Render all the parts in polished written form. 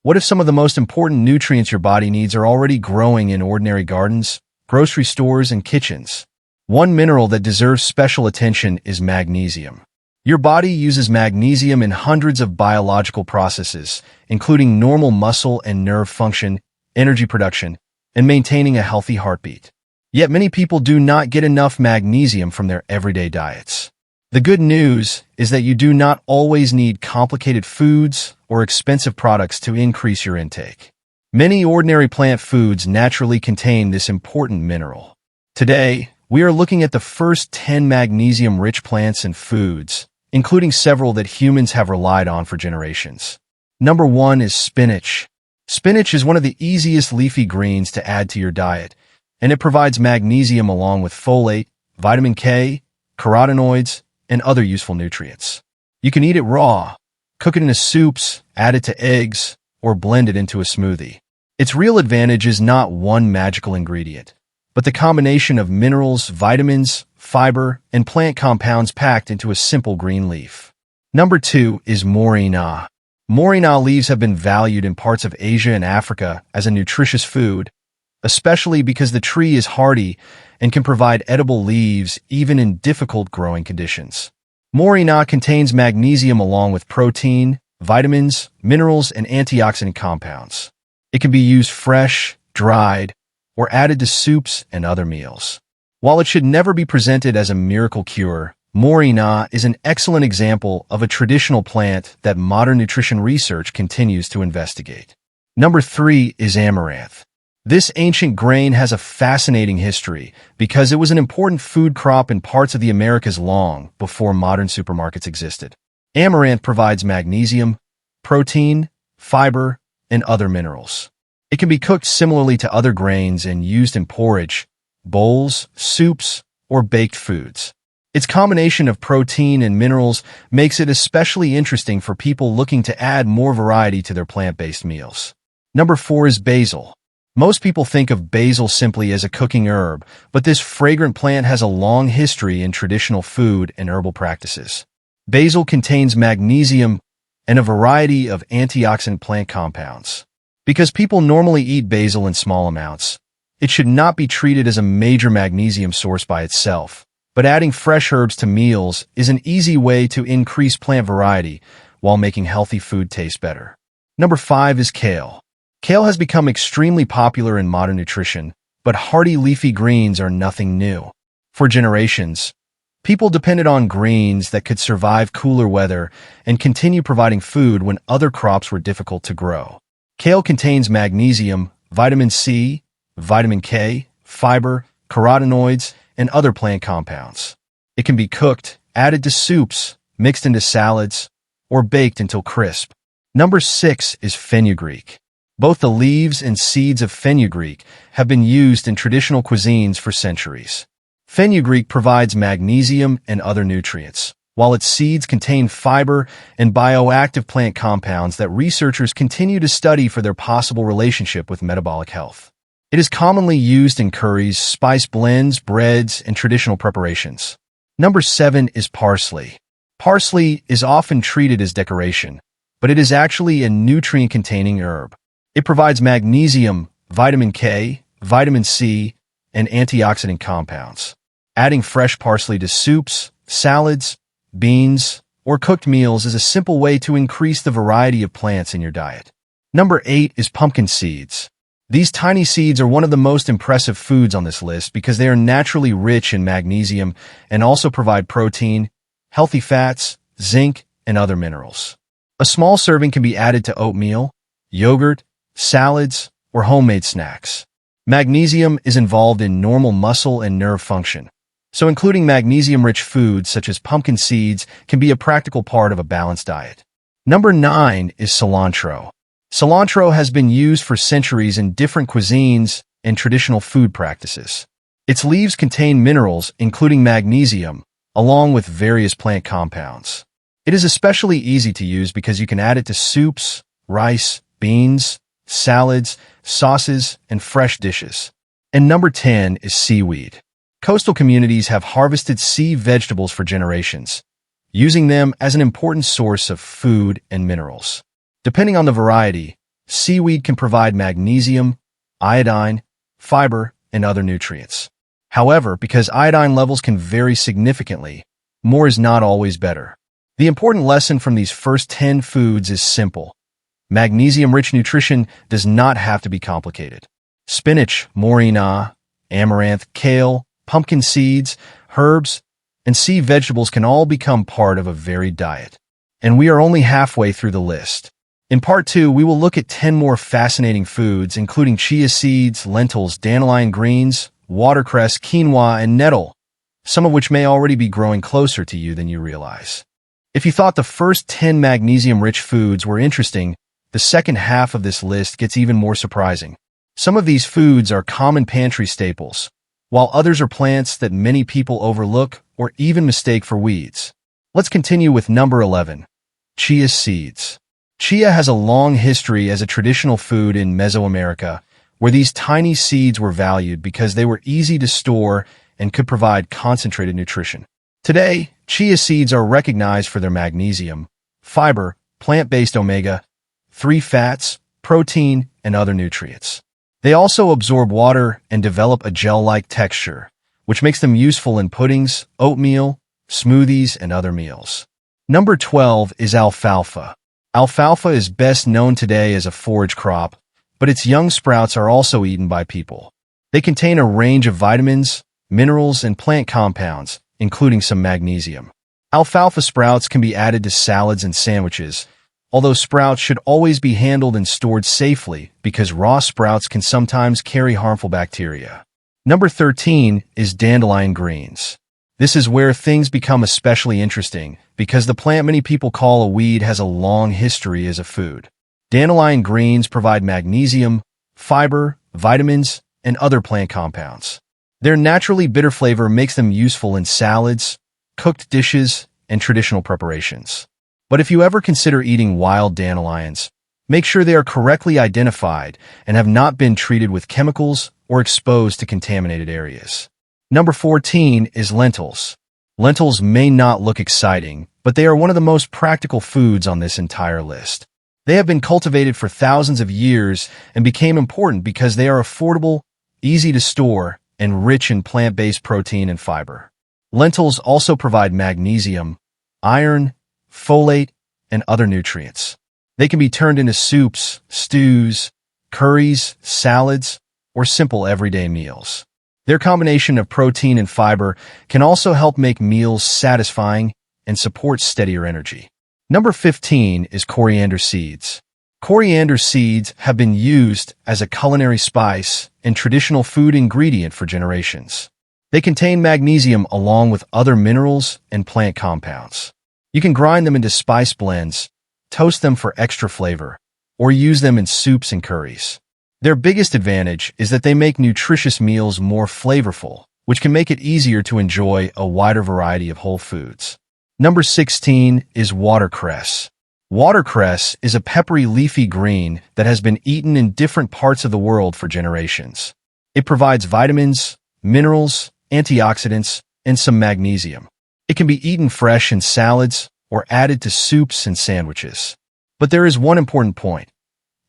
What if some of the most important nutrients your body needs are already growing in ordinary gardens, grocery stores, and kitchens? One mineral that deserves special attention is magnesium. Your body uses magnesium in hundreds of biological processes, including normal muscle and nerve function, energy production, and maintaining a healthy heartbeat. Yet many people do not get enough magnesium from their everyday diets. The good news is that you do not always need complicated foods or expensive products to increase your intake. Many ordinary plant foods naturally contain this important mineral. Today, we are looking at the first 10 magnesium-rich plants and foods, including several that humans have relied on for generations. Number 1 is spinach. Spinach is one of the easiest leafy greens to add to your diet, and it provides magnesium along with folate, vitamin K, carotenoids, and other useful nutrients. You can eat it raw, cook it into soups, add it to eggs, or blend it into a smoothie. Its real advantage is not one magical ingredient, but the combination of minerals, vitamins, fiber, and plant compounds packed into a simple green leaf. Number 2 is moringa. Moringa leaves have been valued in parts of Asia and Africa as a nutritious food, especially because the tree is hardy and can provide edible leaves even in difficult growing conditions. Moringa contains magnesium along with protein, vitamins, minerals, and antioxidant compounds. It can be used fresh, dried, or added to soups and other meals. While it should never be presented as a miracle cure, moringa is an excellent example of a traditional plant that modern nutrition research continues to investigate. Number 3 is amaranth. This ancient grain has a fascinating history because it was an important food crop in parts of the Americas long before modern supermarkets existed. Amaranth provides magnesium, protein, fiber, and other minerals. It can be cooked similarly to other grains and used in porridge, bowls, soups, or baked foods. Its combination of protein and minerals makes it especially interesting for people looking to add more variety to their plant-based meals. Number 4 is basil. Most people think of basil simply as a cooking herb, but this fragrant plant has a long history in traditional food and herbal practices. Basil contains magnesium and a variety of antioxidant plant compounds. Because people normally eat basil in small amounts, it should not be treated as a major magnesium source by itself. But adding fresh herbs to meals is an easy way to increase plant variety while making healthy food taste better. Number 5 is kale. Kale has become extremely popular in modern nutrition, but hardy leafy greens are nothing new. For generations, people depended on greens that could survive cooler weather and continue providing food when other crops were difficult to grow. Kale contains magnesium, vitamin C, vitamin K, fiber, carotenoids, and other plant compounds. It can be cooked, added to soups, mixed into salads, or baked until crisp. Number 6 is fenugreek. Both the leaves and seeds of fenugreek have been used in traditional cuisines for centuries. Fenugreek provides magnesium and other nutrients, while its seeds contain fiber and bioactive plant compounds that researchers continue to study for their possible relationship with metabolic health. It is commonly used in curries, spice blends, breads, and traditional preparations. Number 7 is parsley. Parsley is often treated as decoration, but it is actually a nutrient-containing herb. It provides magnesium, vitamin K, vitamin C, and antioxidant compounds. Adding fresh parsley to soups, salads, beans, or cooked meals is a simple way to increase the variety of plants in your diet. Number 8 is pumpkin seeds. These tiny seeds are one of the most impressive foods on this list because they are naturally rich in magnesium and also provide protein, healthy fats, zinc, and other minerals. A small serving can be added to oatmeal, yogurt, salads, or homemade snacks. Magnesium is involved in normal muscle and nerve function, so including magnesium-rich foods such as pumpkin seeds can be a practical part of a balanced diet. Number 9 is cilantro. Cilantro has been used for centuries in different cuisines and traditional food practices. Its leaves contain minerals, including magnesium, along with various plant compounds. It is especially easy to use because you can add it to soups, rice, beans, salads, sauces, and fresh dishes. And number 10 is seaweed. Coastal communities have harvested sea vegetables for generations, using them as an important source of food and minerals. Depending on the variety, seaweed can provide magnesium, iodine, fiber, and other nutrients. However, because iodine levels can vary significantly, more is not always better. The important lesson from these first 10 foods is simple. Magnesium-rich nutrition does not have to be complicated. Spinach, moringa, amaranth, kale, pumpkin seeds, herbs, and sea vegetables can all become part of a varied diet. And we are only halfway through the list. In Part 2, we will look at 10 more fascinating foods, including chia seeds, lentils, dandelion greens, watercress, quinoa, and nettle, some of which may already be growing closer to you than you realize. If you thought the first 10 magnesium-rich foods were interesting, the second half of this list gets even more surprising. Some of these foods are common pantry staples, while others are plants that many people overlook or even mistake for weeds. Let's continue with number 11, chia seeds. Chia has a long history as a traditional food in Mesoamerica, where these tiny seeds were valued because they were easy to store and could provide concentrated nutrition. Today, chia seeds are recognized for their magnesium, fiber, plant-based omega-3 fats, protein, and other nutrients. They also absorb water and develop a gel-like texture, which makes them useful in puddings, oatmeal, smoothies, and other meals. Number 12 is alfalfa. Alfalfa is best known today as a forage crop, but its young sprouts are also eaten by people. They contain a range of vitamins, minerals, and plant compounds, including some magnesium. Alfalfa sprouts can be added to salads and sandwiches, although sprouts should always be handled and stored safely because raw sprouts can sometimes carry harmful bacteria. Number 13 is dandelion greens. This is where things become especially interesting because the plant many people call a weed has a long history as a food. Dandelion greens provide magnesium, fiber, vitamins, and other plant compounds. Their naturally bitter flavor makes them useful in salads, cooked dishes, and traditional preparations. But if you ever consider eating wild dandelions, make sure they are correctly identified and have not been treated with chemicals or exposed to contaminated areas. Number 14 is lentils. Lentils may not look exciting, but they are one of the most practical foods on this entire list. They have been cultivated for thousands of years and became important because they are affordable, easy to store, and rich in plant-based protein and fiber. Lentils also provide magnesium, iron, folate, and other nutrients. They can be turned into soups, stews, curries, salads, or simple everyday meals. Their combination of protein and fiber can also help make meals satisfying and support steadier energy. Number 15 is coriander seeds. Coriander seeds have been used as a culinary spice and traditional food ingredient for generations. They contain magnesium along with other minerals and plant compounds. You can grind them into spice blends, toast them for extra flavor, or use them in soups and curries. Their biggest advantage is that they make nutritious meals more flavorful, which can make it easier to enjoy a wider variety of whole foods. Number 16 is watercress. Watercress is a peppery leafy green that has been eaten in different parts of the world for generations. It provides vitamins, minerals, antioxidants, and some magnesium. It can be eaten fresh in salads or added to soups and sandwiches. But there is one important point.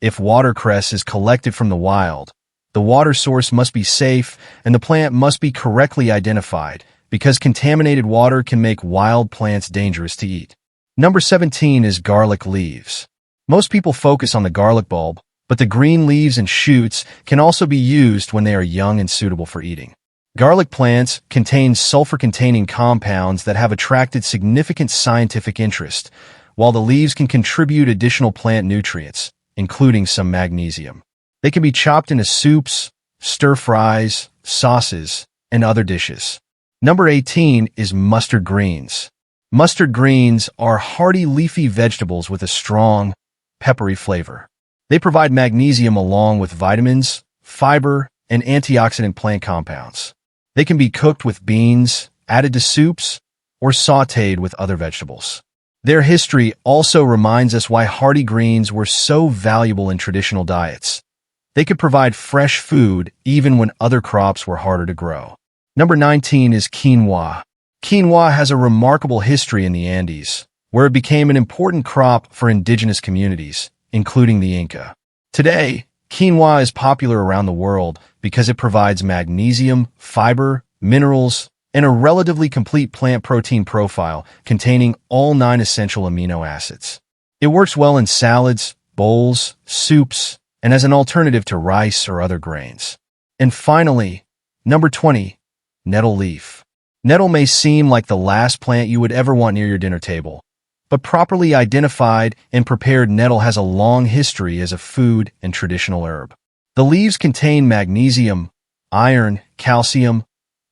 If watercress is collected from the wild, the water source must be safe and the plant must be correctly identified because contaminated water can make wild plants dangerous to eat. Number 17 is garlic leaves. Most people focus on the garlic bulb, but the green leaves and shoots can also be used when they are young and suitable for eating. Garlic plants contain sulfur-containing compounds that have attracted significant scientific interest, while the leaves can contribute additional plant nutrients, including some magnesium. They can be chopped into soups, stir-fries, sauces, and other dishes. Number 18 is mustard greens. Mustard greens are hearty leafy vegetables with a strong, peppery flavor. They provide magnesium along with vitamins, fiber, and antioxidant plant compounds. They can be cooked with beans, added to soups, or sautéed with other vegetables. Their history also reminds us why hardy greens were so valuable in traditional diets. They could provide fresh food even when other crops were harder to grow. Number 19 is quinoa. Quinoa has a remarkable history in the Andes, where it became an important crop for indigenous communities, including the Inca. Today, quinoa is popular around the world because it provides magnesium, fiber, minerals, and a relatively complete plant protein profile containing all 9 essential amino acids. It works well in salads, bowls, soups, and as an alternative to rice or other grains. And finally, number 20, nettle leaf. Nettle may seem like the last plant you would ever want near your dinner table, but properly identified and prepared nettle has a long history as a food and traditional herb. The leaves contain magnesium, iron, calcium,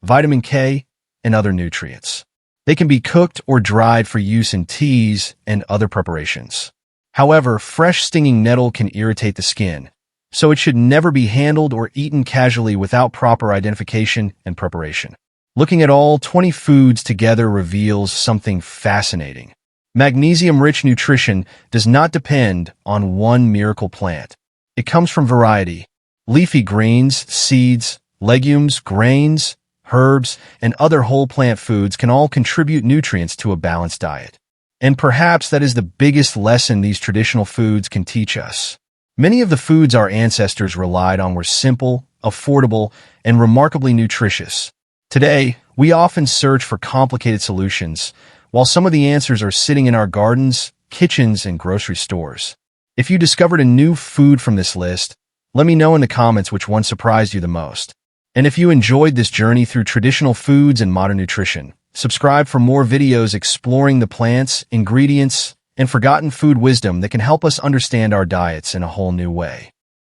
vitamin K, and other nutrients. They can be cooked or dried for use in teas and other preparations. However, fresh stinging nettle can irritate the skin, so it should never be handled or eaten casually without proper identification and preparation. Looking at all 20 foods together reveals something fascinating. Magnesium-rich nutrition does not depend on one miracle plant. It comes from variety. Leafy greens, seeds, legumes, grains, herbs, and other whole plant foods can all contribute nutrients to a balanced diet. And perhaps that is the biggest lesson these traditional foods can teach us. Many of the foods our ancestors relied on were simple, affordable, and remarkably nutritious. Today, we often search for complicated solutions, while some of the answers are sitting in our gardens, kitchens, and grocery stores. If you discovered a new food from this list, let me know in the comments which one surprised you the most. And if you enjoyed this journey through traditional foods and modern nutrition, subscribe for more videos exploring the plants, ingredients, and forgotten food wisdom that can help us understand our diets in a whole new way.